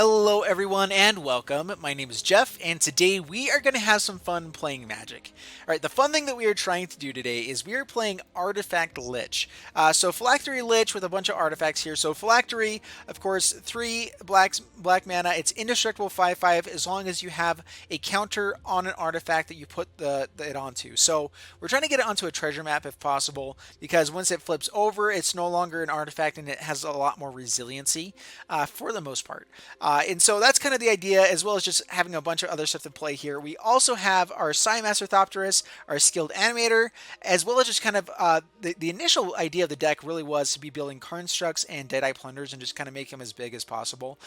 Hello everyone and welcome. My name is Jeff and today we are going to have some fun playing Magic. Alright, the fun thing that we are trying to do today is we are playing Artifact Lich. So Phylactery Lich with a bunch of artifacts here. So Phylactery, of course, 3 black mana. It's indestructible 5/5 as long as you have a counter on an artifact that you put it onto. So we're trying to get it onto a treasure map if possible because once it flips over it's no longer an artifact and it has a lot more resiliency for the most part. And so that's kind of the idea, as well as just having a bunch of other stuff to play here. We also have our Scion Master Thopterist, our Skilled Animator, as well as just kind of the initial idea of the deck really was to be building Karn Constructs and Deadeye Plunderers and just kind of make them as big as possible.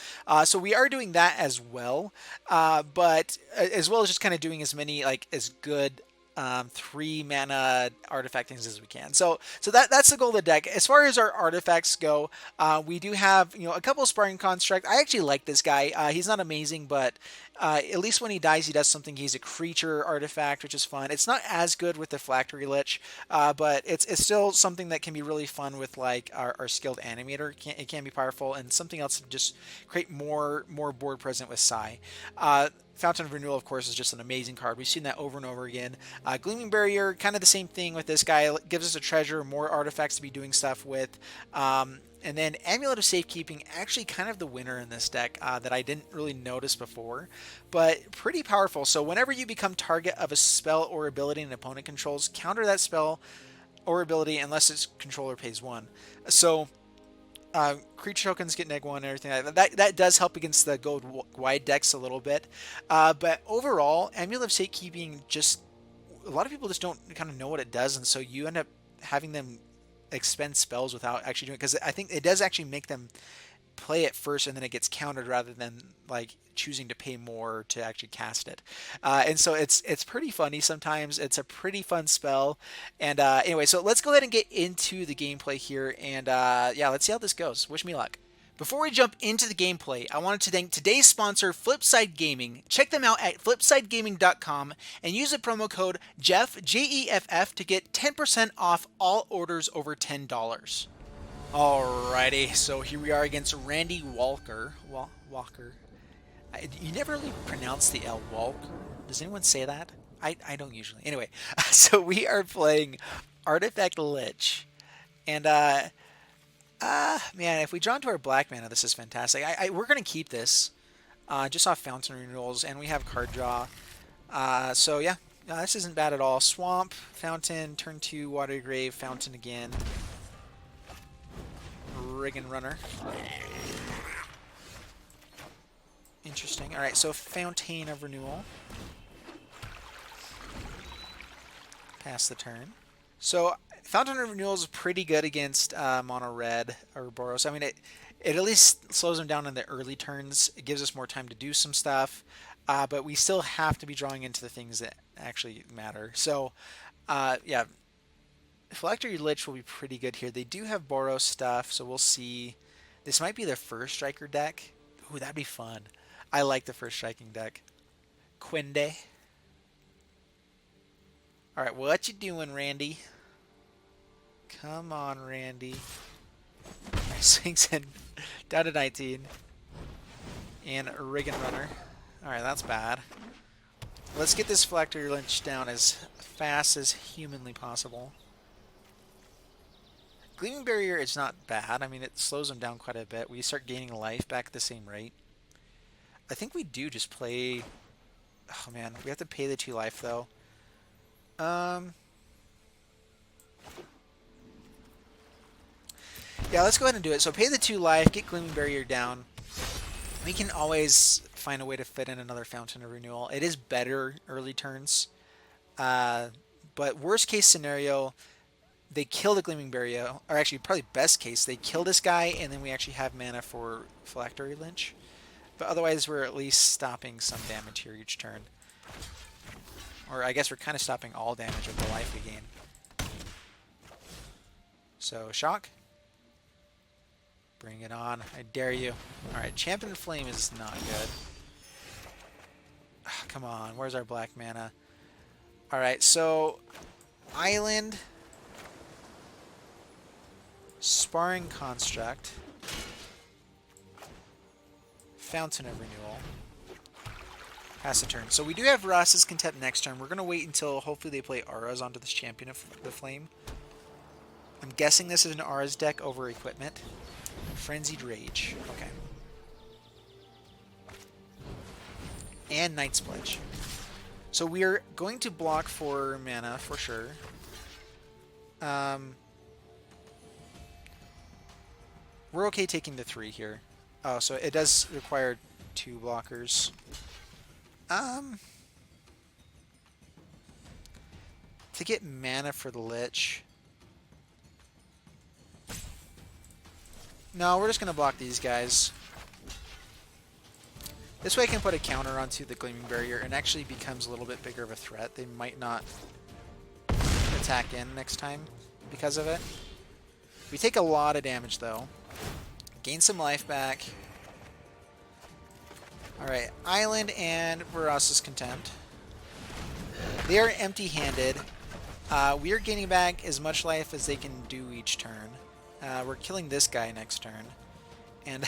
So we are doing that as well, but as well as just kind of doing as many as good 3 mana artifact things as we can. So that's the goal of the deck. As far as our artifacts go, we do have a couple of Sparring Construct. I actually like this guy. He's not amazing, but at least when he dies, he does something. He's a creature artifact, which is fun. It's not as good with the Phylactery Lich, but it's still something that can be really fun with like our Skilled Animator. It can be powerful, and something else to just create more board present with Psy. Fountain of Renewal, of course, is just an amazing card. We've seen that over and over again. Gleaming Barrier, kind of the same thing with this guy. It gives us a treasure, more artifacts to be doing stuff with. And then Amulet of Safekeeping, actually kind of the winner in this deck that I didn't really notice before, but pretty powerful. So whenever you become target of a spell or ability an opponent controls, counter that spell or ability unless its controller pays 1. So creature tokens get -1 and everything like that. That does help against the gold wide decks a little bit. But overall, Amulet of Safekeeping, just a lot of people just don't kind of know what it does, and so you end up having them expend spells without actually doing it, because I think it does actually make them play it first and then it gets countered rather than like choosing to pay more to actually cast it. And so it's pretty funny sometimes. It's a pretty fun spell. And anyway, so let's go ahead and get into the gameplay here, and yeah, let's see how this goes. Wish me luck. Before we jump into the gameplay, I wanted to thank today's sponsor, Flipside Gaming. Check them out at flipsidegaming.com and use the promo code Jeff, Jeff, to get 10% off all orders over $10. Alrighty, so here we are against Randy Walker. Walker. You never really pronounce the L. Walk. Does anyone say that? I don't usually. Anyway, so we are playing Artifact Lich. And, man, if we draw into our black mana, this is fantastic. We're going to keep this. Just off Fountain Renewals, and we have card draw. So, yeah, this isn't bad at all. Swamp, Fountain, turn 2, Watery Grave, Fountain again. Riggin Runner. Interesting. Alright, so Fountain of Renewal. Pass the turn. So Fountain of Renewal is pretty good against mono red or Boros. I mean, it at least slows them down in the early turns. It gives us more time to do some stuff, but we still have to be drawing into the things that actually matter. So, yeah. Phylactery Lich will be pretty good here. They do have Boros stuff, so we'll see. This might be their first striker deck. Ooh, that'd be fun. I like the first striking deck. Quinde. Alright, what you doing, Randy? Come on, Randy. Alright, swings in. Down to 19. And a Riggin Runner. Alright, that's bad. Let's get this Phylactery Lich down as fast as humanly possible. Gleaming Barrier is not bad. I mean, it slows them down quite a bit. We start gaining life back at the same rate. I think we do just play... Oh, man. We have to pay the 2 life, though. Yeah, let's go ahead and do it. So pay the 2 life, get Gleaming Barrier down. We can always find a way to fit in another Fountain of Renewal. It is better early turns. But worst case scenario... They kill the Gleaming Barrier, or actually probably best case, they kill this guy and then we actually have mana for Phylactery Lich. But otherwise we're at least stopping some damage here each turn. Or I guess we're kind of stopping all damage of the life we gain. So, shock. Bring it on. I dare you. Alright, Champion Flame is not good. Oh, come on, where's our black mana? Alright, so Island... Sparring Construct, Fountain of Renewal. Pass a turn. So we do have Vraska's Contempt next turn. We're going to wait until hopefully they play Auras onto this Champion of the Flame. I'm guessing this is an Auras deck over Equipment. Frenzied Rage. Okay. And Night's Pledge. So we are going to block for mana for sure. We're okay taking the 3 here. Oh, so it does require 2 blockers. To get mana for the Lich. No, we're just going to block these guys. This way I can put a counter onto the Gleaming Barrier and actually becomes a little bit bigger of a threat. They might not attack in next time because of it. We take a lot of damage though. Gain some life back. Alright, Island and Vraska's Contempt. They are empty-handed. We are gaining back as much life as they can do each turn. We're killing this guy next turn. And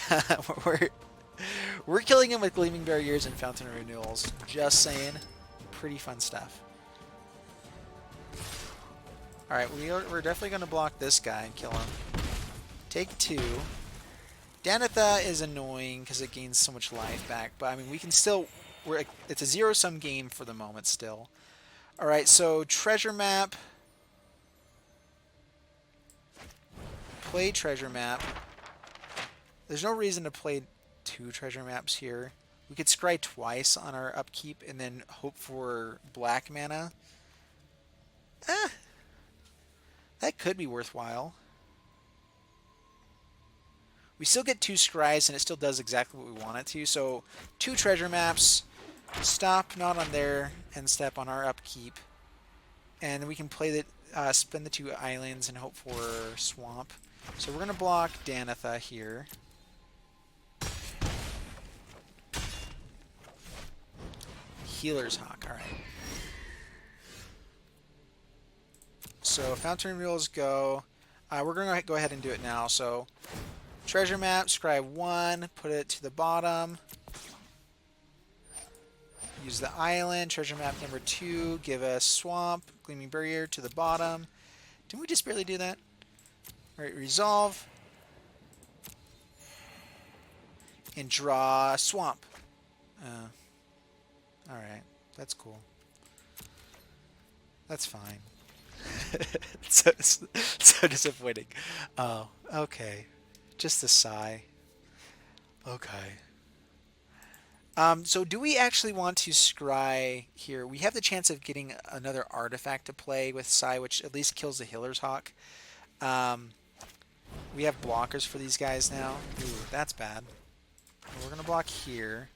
we're killing him with Gleaming Barriers and Fountain of Renewals. Just saying. Pretty fun stuff. Alright, we're definitely going to block this guy and kill him. Take 2. Danitha is annoying because it gains so much life back, but I mean we can still... it's a zero-sum game for the moment still. Alright, so Treasure Map. Play Treasure Map. There's no reason to play 2 Treasure Maps here. We could scry twice on our upkeep and then hope for black mana. That could be worthwhile. We still get 2 scries and it still does exactly what we want it to. So 2 Treasure Maps, stop not on their end step on our upkeep. And we can play the spend the 2 islands and hope for swamp. So we're going to block Danitha here. Healer's Hawk, alright. So Fountain of Renewals go. We're going to go ahead and do it now. So Treasure Map, scry 1, put it to the bottom. Use the island, Treasure Map number 2, give us Swamp, Gleaming Barrier to the bottom. Didn't we just barely do that? Alright, resolve. And draw Swamp. Alright, that's cool. That's fine. so disappointing. Oh, okay. Just a sigh. Okay. So do we actually want to scry here? We have the chance of getting another artifact to play with Psy, which at least kills the Healer's Hawk. We have blockers for these guys now. Ooh, that's bad. We're gonna block here.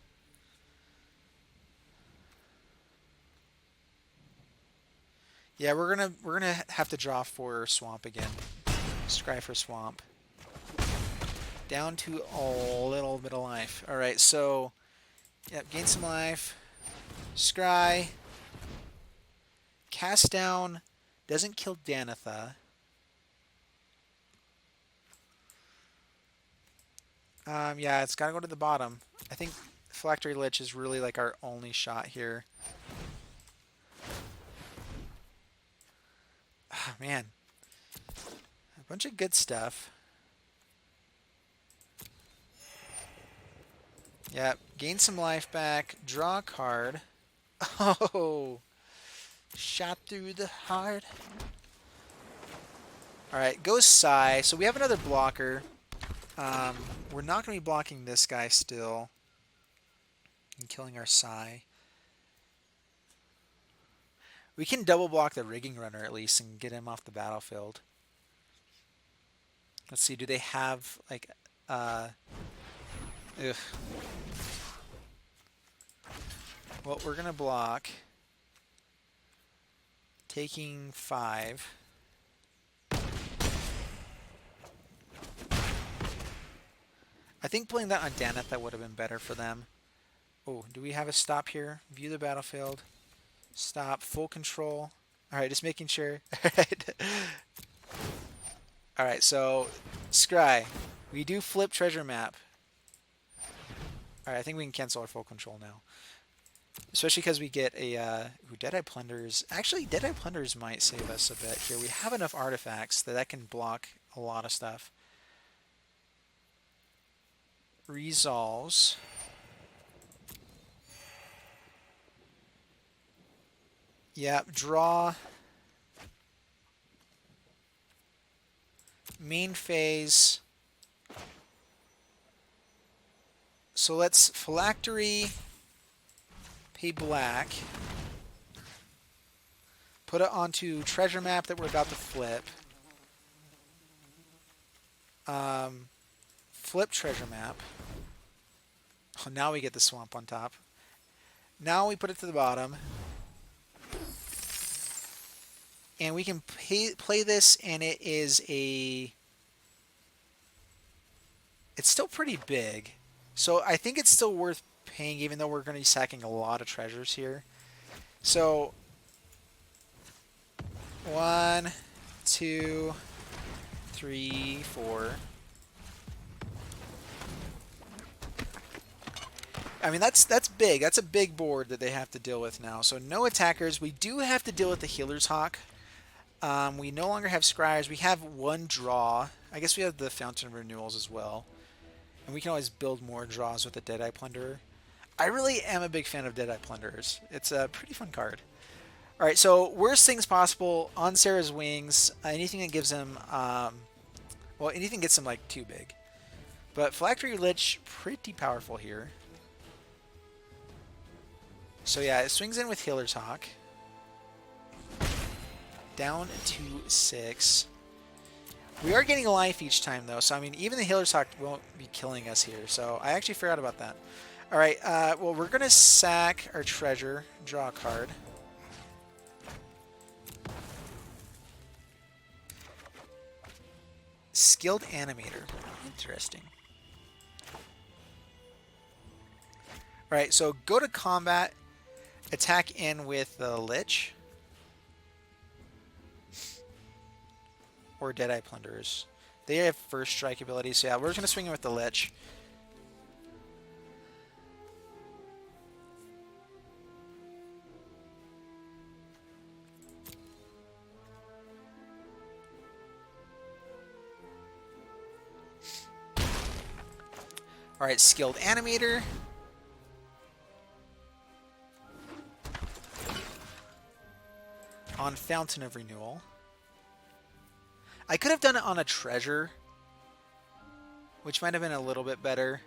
Yeah, we're gonna have to draw for Swamp again. Scry for Swamp. Down to a little bit of life. All right, so yep, gain some life. Scry. Cast down. Doesn't kill Danitha. Yeah, it's gotta go to the bottom. I think Phylactery Lich is really like our only shot here. Oh, man. A bunch of good stuff. Yep, gain some life back, draw a card. Oh, shot through the heart. Alright, go Psy. So we have another blocker. We're not going to be blocking this guy still. And killing our Psy. We can double block the Rigging Runner at least and get him off the battlefield. Let's see, do they have like ugh. Well, we're gonna block. Taking 5. I think playing that on Danitha would have been better for them. Oh, do we have a stop here? View the battlefield. Stop. Full control. Alright, just making sure. Alright, so Scry. We do flip Treasure Map. All right, I think we can cancel our full control now. Especially because we get a Deadeye Plunderers. Actually, Deadeye Plunderers might save us a bit here. We have enough artifacts that can block a lot of stuff. Resolves. Yeah, draw. Main phase. So let's Phylactery, pay black, put it onto treasure map that we're about to flip. Flip treasure map. Oh, now we get the swamp on top. Now we put it to the bottom. And we can play this, and it is a... It's still pretty big. So I think it's still worth paying, even though we're going to be sacking a lot of treasures here. So 1, 2, 3, 4. I mean, that's big. That's a big board that they have to deal with now. So no attackers. We do have to deal with the Healer's Hawk. We no longer have Scryers. We have one draw. I guess we have the Fountain of Renewals as well. And we can always build more draws with the Deadeye Plunderer. I really am a big fan of Deadeye Plunderers. It's a pretty fun card. Alright, so worst things possible on Sarah's Wings. Anything that gives him... well, anything gets him, like, too big. But Phylactery Lich, pretty powerful here. So yeah, it swings in with Healer's Hawk. Down to 6. We are getting a life each time, though. So, I mean, even the Healer's Hawk won't be killing us here. So, I actually forgot about that. Alright, well, we're going to sack our treasure. Draw a card. Skilled Animator. Interesting. Alright, so go to combat. Attack in with the Lich. Or Deadeye Plunderers. They have first strike ability, so yeah, we're just going to swing in with the Lich. Alright, Skilled Animator. On Fountain of Renewal. I could have done it on a treasure, which might have been a little bit better.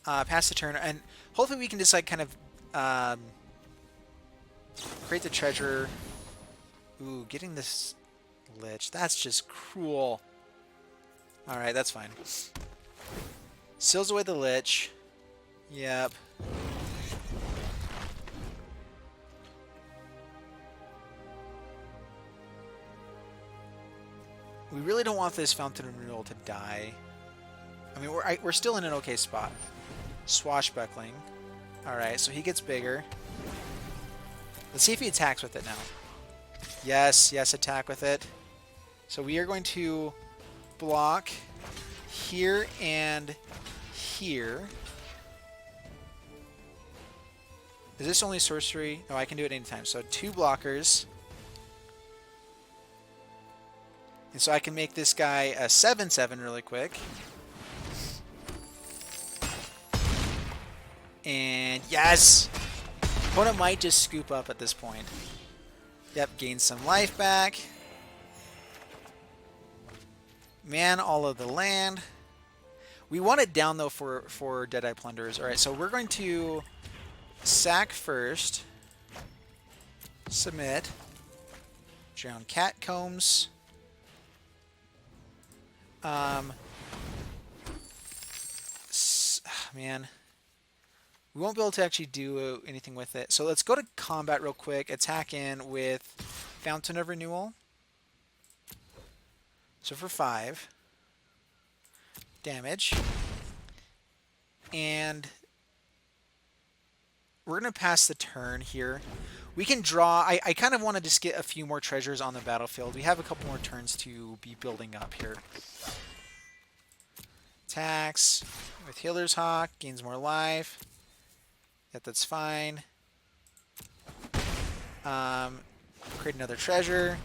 Pass the turn, and hopefully we can just like kind of create the treasure. Ooh, getting this Lich, that's just cruel. Alright, that's fine. Seals away the Lich. Yep. We really don't want this Fountain of Renewal to die. I mean, we're still in an okay spot. Swashbuckling. Alright, so he gets bigger. Let's see if he attacks with it now. Yes, yes, attack with it. So we are going to block here and here. Is this only sorcery? No, I can do it anytime. So 2 blockers. And so I can make this guy a 7/7 really quick. And yes! Opponent might just scoop up at this point. Yep, gain some life back. Man all of the land. We want it down though for Deadeye Plunderers. Alright, so we're going to sack first. Submit. Drowned Catacombs. Man. We won't be able to actually do anything with it. So let's go to combat real quick. Attack in with Fountain of Renewal. So for 5. Damage. And we're going to pass the turn here. We can draw. I kind of want to just get a few more treasures on the battlefield. We have a couple more turns to be building up here. Attacks with Healer's Hawk, gains more life. Yet that's fine. Create another treasure.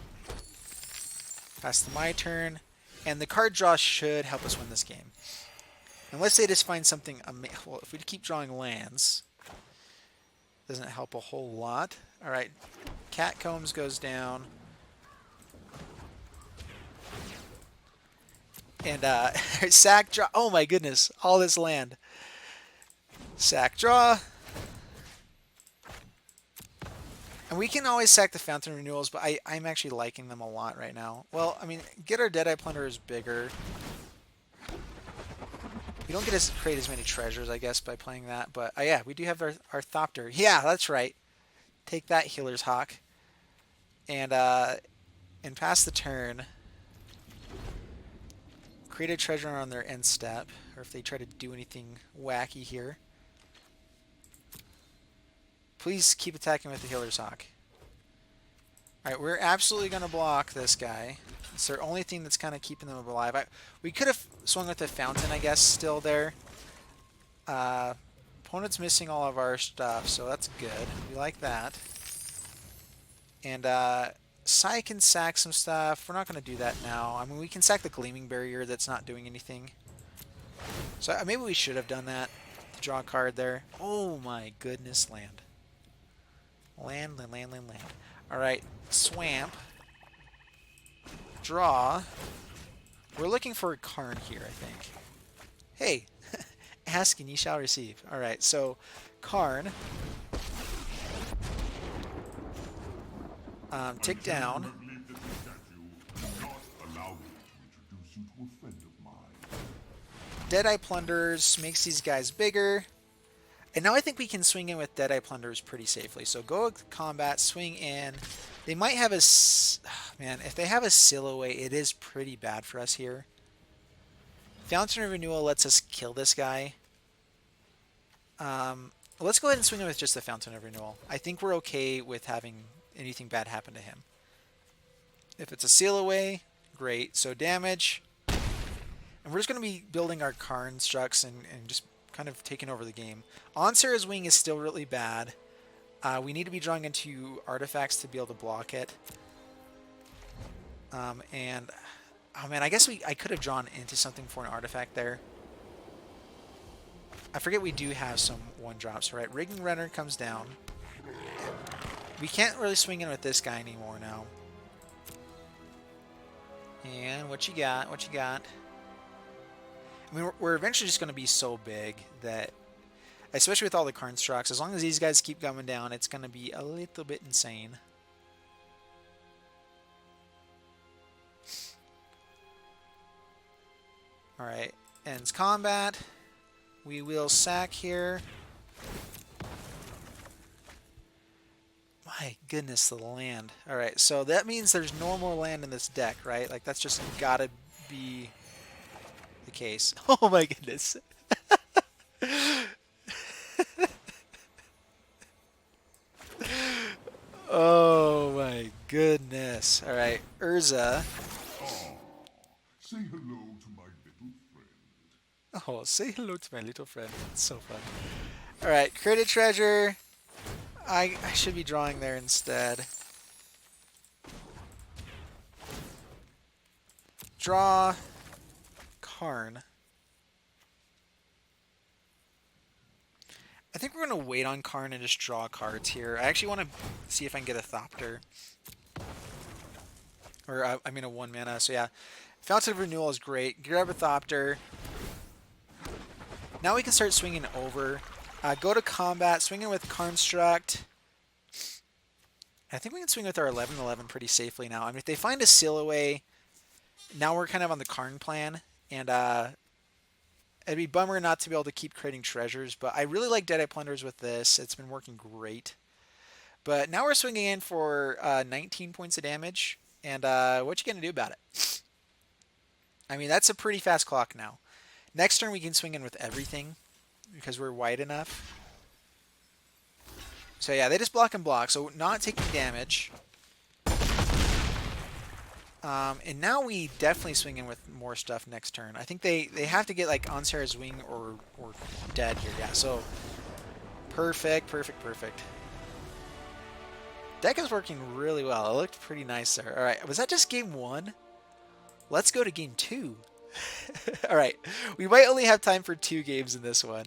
Pass to my turn. And the card draw should help us win this game. Unless they just find something amazing. Well, if we keep drawing lands, doesn't help a whole lot. Alright, Catacombs goes down. And sack draw. Oh my goodness, all this land. Sack draw. And we can always sack the Fountain of Renewals, but I'm actually liking them a lot right now. Well, I mean, get our Deadeye Plunderers bigger. We don't get to create as many treasures, I guess, by playing that. But yeah, we do have our Thopter. Yeah, that's right. Take that, Healer's Hawk. And pass the turn. Create a treasure on their end step, or if they try to do anything wacky here. Please keep attacking with the Healer's Hawk. Alright, we're absolutely going to block this guy. It's their only thing that's kind of keeping them alive. We could have swung with the Fountain, I guess, still there. Opponent's missing all of our stuff, so that's good. We like that. And Sai can sack some stuff. We're not going to do that now. I mean, we can sack the Gleaming Barrier that's not doing anything. So maybe we should have done that. Draw a card there. Oh my goodness, land. Land. Alright, Swamp. Draw. We're looking for a Karn here, I think. Hey, ask and ye shall receive. Alright, so Karn. Tick down. Deadeye Plunderers makes these guys bigger. And now I think we can swing in with Deadeye Plunderers pretty safely. So go to combat, swing in. They might have a... Man, if they have a seal away, it is pretty bad for us here. Fountain of Renewal lets us kill this guy. Let's go ahead and swing in with just the Fountain of Renewal. I think we're okay with having anything bad happen to him. If it's a seal away, great. So damage. And we're just going to be building our Karn structs and just kind of taking over the game. Onsera's Wing is still really bad. We need to be drawing into artifacts to be able to block it. And, oh man, I guess I could have drawn into something for an artifact there. I forget we do have some 1-drops, right? Rigging Runner comes down. We can't really swing in with this guy anymore now. And what you got? What you got? I mean, we're eventually just going to be so big that, especially with all the Karn structs, as long as these guys keep coming down, it's going to be a little bit insane. Alright, ends combat. We will sack here. My goodness, the land. Alright, so that means there's no more land in this deck, right? Like, that's just gotta be the case. Oh my goodness. Oh my goodness. Alright, Urza. Say hello to my little friend. Oh, say hello to my little friend. It's so fun. Alright, create a treasure. I should be drawing there instead. Draw Karn. I think we're going to wait on Karn and just draw cards here. I actually want to see if I can get a Thopter. Or, I mean a 1 mana, so yeah. Fountain of Renewal is great. Grab a Thopter. Now we can start swinging over. Go to combat, swing in with Construct. I think we can swing with our 11/11 pretty safely now. I mean, if they find a seal away, now we're kind of on the Karn plan. And it'd be a bummer not to be able to keep creating treasures, but I really like Deadeye Plunderers with this. It's been working great. But now we're swinging in for 19 points of damage. And what you going to do about it? I mean, that's a pretty fast clock now. Next turn we can swing in with everything because we're wide enough. So yeah, they just block and block, so not taking damage. And now we definitely swing in with more stuff next turn. I think they have to get like On Sarah's Wing or dead here. Yeah, so perfect, perfect, perfect. Deck is working really well. It looked pretty nice there. All right, was that just game 1? Let's go to game 2. All right, we might only have time for 2 games in this one.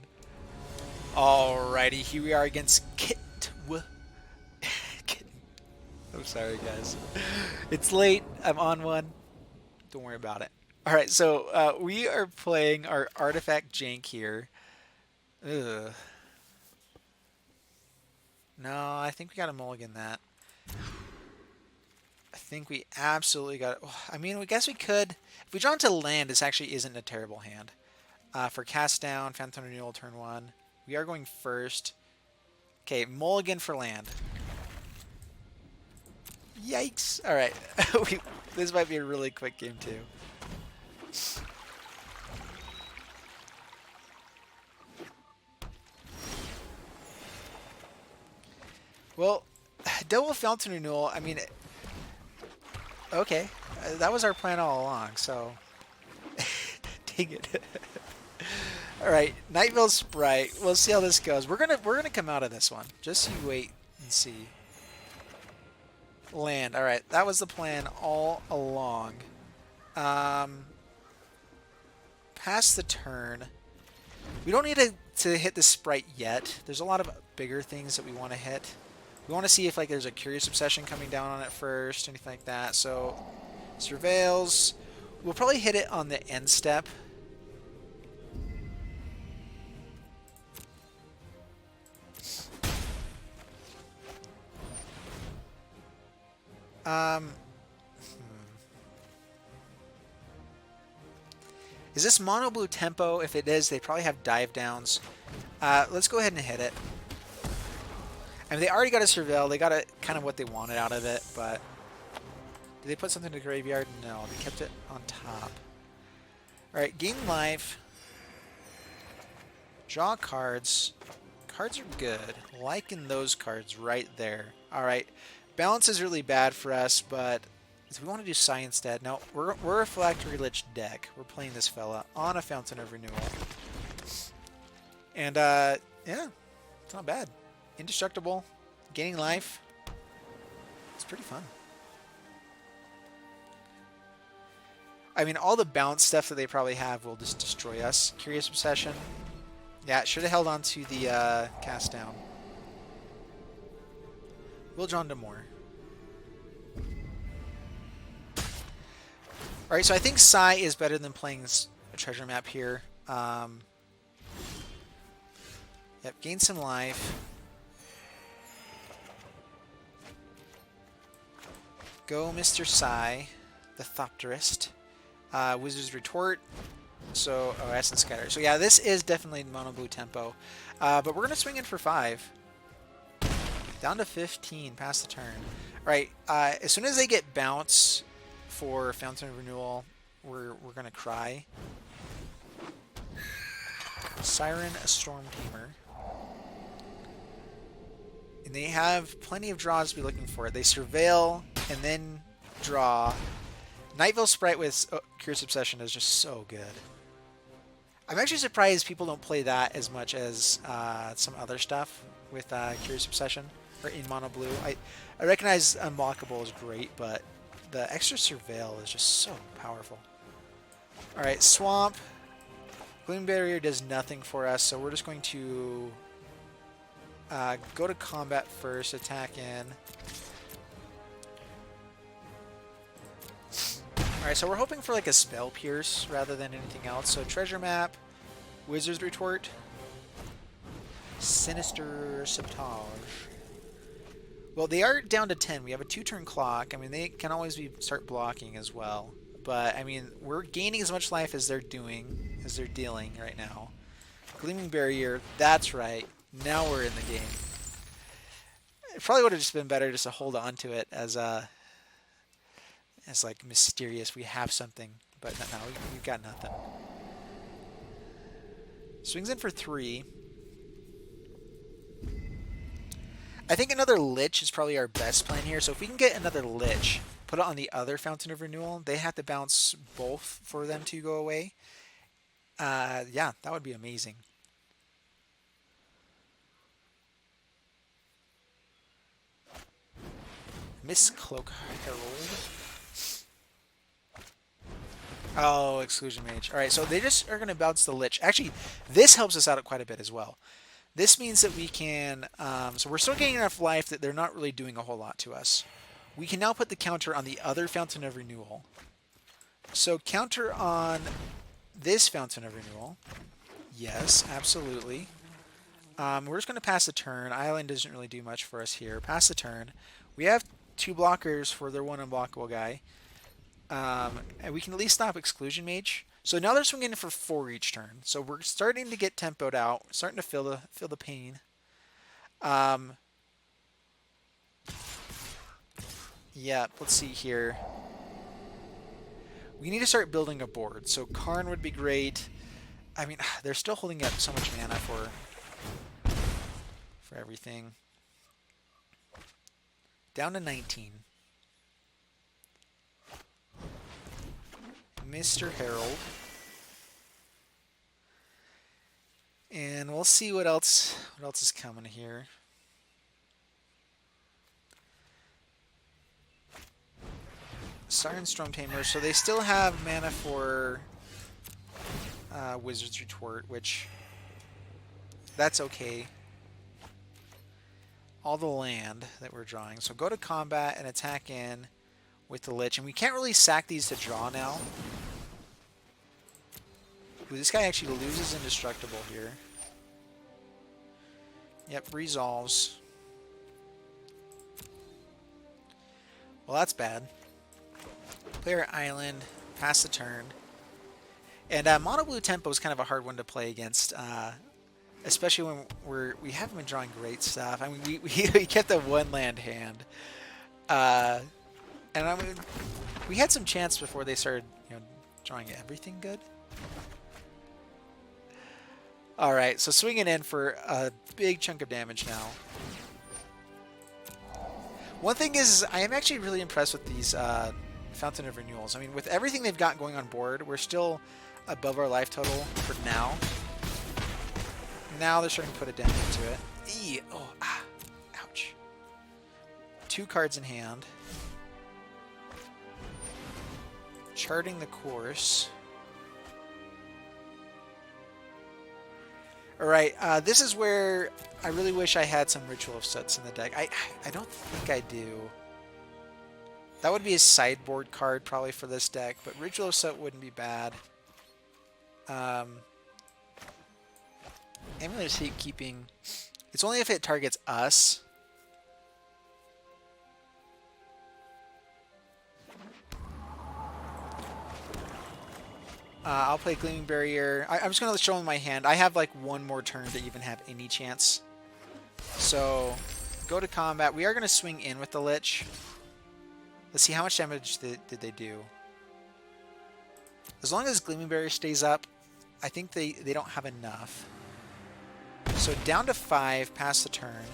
Alrighty, here we are against Kit. I'm sorry, guys. It's late. I'm on one. Don't worry about it. All right, so we are playing our artifact jank here. Ugh. No, I think we got to mulligan that. I think we absolutely got it. I mean, I guess we could. If we draw into land, this actually isn't a terrible hand. For cast down, Fountain of Renewal, turn 1. We are going first. Okay, mulligan for land. Yikes. All right. This might be a really quick game, too. Well, double Fountain Renewal, I mean, okay. That was our plan all along, so. Dang it. All right, Nightville Sprite. We'll see how this goes. We're gonna come out of this one. Just you wait and see. Land. All right, that was the plan all along. Pass the turn. We don't need to hit the Sprite yet. There's a lot of bigger things that we want to hit. We want to see if like there's a Curious Obsession coming down on it first, anything like that. So, Surveils. We'll probably hit it on the end step. Is this mono blue tempo? If it is, they probably have dive downs. Let's go ahead and hit it. I mean, they already got a Surveil. They got kind of what they wanted out of it, but did they put something in the graveyard? No, they kept it on top. All right, gain life. Draw cards. Cards are good. Liking those cards right there. All right, balance is really bad for us, but if we want to do Scion instead, no, we're a Phylactery Lich deck. We're playing this fella on a Fountain of Renewal, and yeah, it's not bad. Indestructible, gaining life. It's pretty fun. I mean, all the bounce stuff that they probably have will just destroy us. Curious Obsession. Yeah, should have held on to the cast down. We'll draw into more. Alright, so I think Psy is better than playing a treasure map here. Yep, gain some life. Go, Mr. Psy, the Thopterist. Wizard's Retort. So, oh, Essence Scatter. So yeah, this is definitely mono blue tempo. But we're going to swing in for 5. Down to 15, past the turn. Alright, as soon as they get bounce for Fountain of Renewal, we're going to cry. Siren, a Storm Tamer. And they have plenty of draws to be looking for. They Surveil and then draw. Nightville Sprite with Curious Obsession is just so good. I'm actually surprised people don't play that as much as some other stuff with Curious Obsession or in mono blue. I recognize Unblockable is great, but the extra Surveil is just so powerful. Alright, Swamp. Gleaming Barrier does nothing for us, so we're just going to go to combat first, attack in. Alright, so we're hoping for like a Spell Pierce rather than anything else. So Treasure Map, Wizard's Retort, Sinister Sabotage. Well, they are down to 10. We have a 2-turn clock. I mean, they can always start blocking as well. But, I mean, we're gaining as much life as they're dealing right now. Gleaming Barrier, that's right. Now we're in the game. It probably would have just been better just to hold on to it as like mysterious. We have something, but no, we've got nothing. Swings in for 3. I think another Lich is probably our best plan here. So if we can get another Lich, put it on the other Fountain of Renewal, they have to bounce both for them to go away. Yeah, that would be amazing. Miss Cloak Herald. Oh, Exclusion Mage. Alright, so they just are going to bounce the Lich. Actually, this helps us out quite a bit as well. This means that we can... so we're still getting enough life that they're not really doing a whole lot to us. We can now put the counter on the other Fountain of Renewal. So counter on this Fountain of Renewal. Yes, absolutely. We're just going to pass the turn. Island doesn't really do much for us here. Pass the turn. We have 2 blockers for their 1 unblockable guy. And we can at least stop Exclusion Mage. So now they're swinging for 4 each turn. So we're starting to get tempoed out. We're starting to feel the pain. Yeah, let's see here. We need to start building a board. So Karn would be great. I mean, they're still holding up so much mana for everything. Down to 19. Mr. Herald. And we'll see what else is coming here. Siren Storm Tamer, so they still have mana for Wizard's Retort, which that's okay. All the land that we're drawing. So go to combat and attack in with the Lich. And we can't really sack these to draw now. Ooh, this guy actually loses Indestructible here. Yep, resolves. Well, that's bad. Player Island, pass the turn. And Mono Blue Tempo is kind of a hard one to play against, especially when we haven't been drawing great stuff. I mean, we kept a 1-land hand. And I mean, we had some chance before they started, drawing everything good. All right, so swinging in for a big chunk of damage now. One thing is, I am actually really impressed with these Fountain of Renewals. I mean, with everything they've got going on board, we're still above our life total for now. Now they're starting to put a dent into it. Eee, oh, ouch. 2 cards in hand. Charting the course. Alright, this is where I really wish I had some Ritual of Suts in the deck. I don't think I do. That would be a sideboard card probably for this deck, but Ritual of Sut wouldn't be bad. Amulet of Safekeeping. It's only if it targets us. I'll play Gleaming Barrier. I'm just going to show them my hand. I have like 1 more turn to even have any chance. So, go to combat. We are going to swing in with the Lich. Let's see, how much damage did they do? As long as Gleaming Barrier stays up, I think they don't have enough. So down to 5, pass the turn.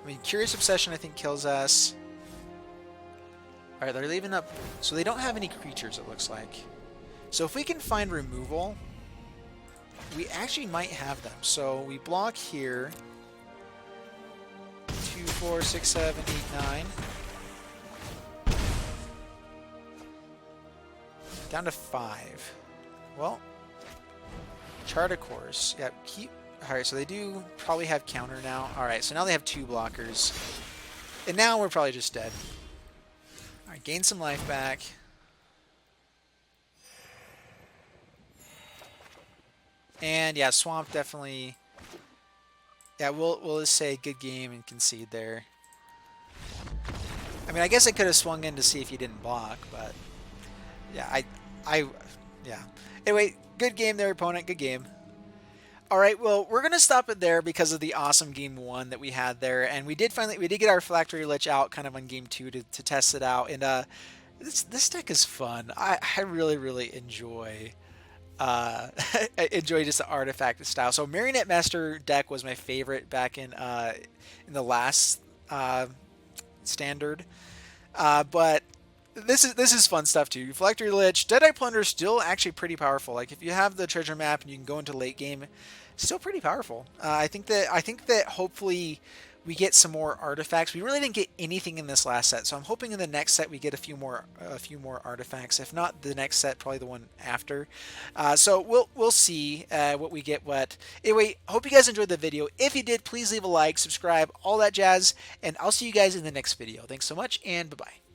I mean, Curious Obsession I think kills us. Alright, they're leaving up... So they don't have any creatures, it looks like. So if we can find removal, we actually might have them. So we block here. 2, 4, 6, 7, 8, 9. Down to 5. Well, chart a course. Yeah, keep... Alright, so they do probably have counter now. Alright, so now they have 2 blockers. And now we're probably just dead. Alright, gain some life back. And yeah, Swamp definitely... Yeah, we'll just say good game and concede there. I mean, I guess I could have swung in to see if you didn't block, but... Yeah, yeah. Anyway, good game there, opponent. Good game. All right, well, we're gonna stop it there because of the awesome game 1 that we had there, and we did get our Phylactery Lich out kind of on game 2 to test it out, and this deck is fun. I really enjoy I enjoy just the artifact style. So Marionette Master deck was my favorite back in the last standard, but this is fun stuff too. Phylactery Lich, Deadeye Plunderers still actually pretty powerful. Like if you have the treasure map and you can go into late game, still pretty powerful. I think that hopefully we get some more artifacts. We really didn't get anything in this last set, so I'm hoping in the next set we get a few more artifacts. If not the next set, probably the one after. So we'll see what we get. What anyway, hope you guys enjoyed the video. If you did, please leave a like, subscribe, all that jazz, and I'll see you guys in the next video. Thanks so much, and bye bye.